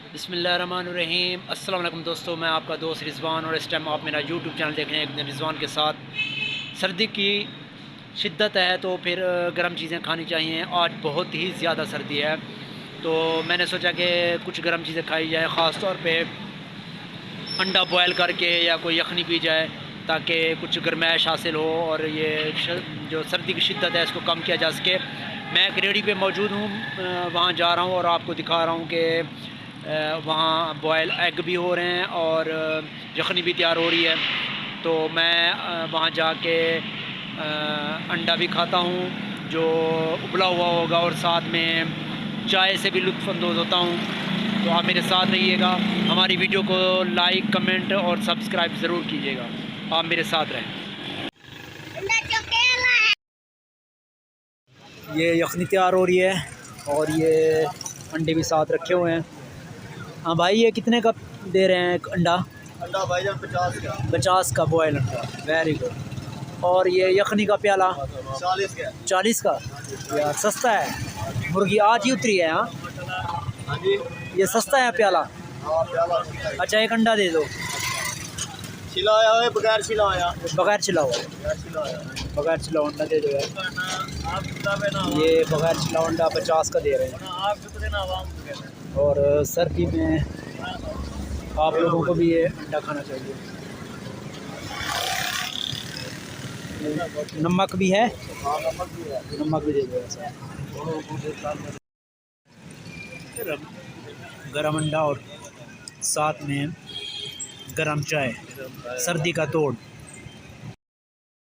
बिस्मिल्लाहिर्रहमानिर्रहीम। अस्सलाम वालेकुम दोस्तों, मैं आपका दोस्त रिज़वान और इस टाइम आप मेरा यूट्यूब चैनल देख रहे हैं एक दिन रिज़वान के साथ। सर्दी की शिद्दत है तो फिर गर्म चीज़ें खानी चाहिए। आज बहुत ही ज़्यादा सर्दी है तो मैंने सोचा कि कुछ गर्म चीज़ें खाई जाए, ख़ास तौर पे अंडा बॉयल करके या कोई यखनी पी जाए ताकि कुछ गर्माइश हासिल हो और ये जो सर्दी की शिद्दत है इसको कम किया जा सके। मैं एक रेहड़ी पे मौजूद हूँ, वहाँ जा रहा हूँ और आपको दिखा रहा हूँ कि वहाँ बॉयल एग भी हो रहे हैं और यखनी भी तैयार हो रही है। तो मैं वहाँ जाके अंडा भी खाता हूँ जो उबला हुआ होगा और साथ में चाय से भी लुत्फ़अंदोज़ होता हूँ। तो आप मेरे साथ रहिएगा, हमारी वीडियो को लाइक, कमेंट और सब्सक्राइब ज़रूर कीजिएगा। आप मेरे साथ रहें। ये यखनी तैयार हो रही है और ये अंडे भी साथ रखे हुए हैं। हाँ भाई, ये कितने का दे रहे हैं अंडा? अंडा भाईजान 50 का। 50 का बॉयल अंडा, वेरी गुड। और ये यखनी का प्याला 40 का। 40 का, यार सस्ता है। मुर्गी आज ही उतरी है। हाँ, हाँ जी, ये सस्ता है प्याला। हाँ प्याला। अच्छा, एक अंडा दे दो। छिलाया है बगैर छिलाया? बगैर छिला हुआ। बगैर छिला अंडा दे दो यार। ये बगैर छिला अंडा 50 का दे रहे हैं। और सर्दी में आप लोगों को भी ये अंडा खाना चाहिए। नमक भी है? नमक भी दे दो ऐसा। गरम अंडा और साथ में गरम चाय, सर्दी का तोड़।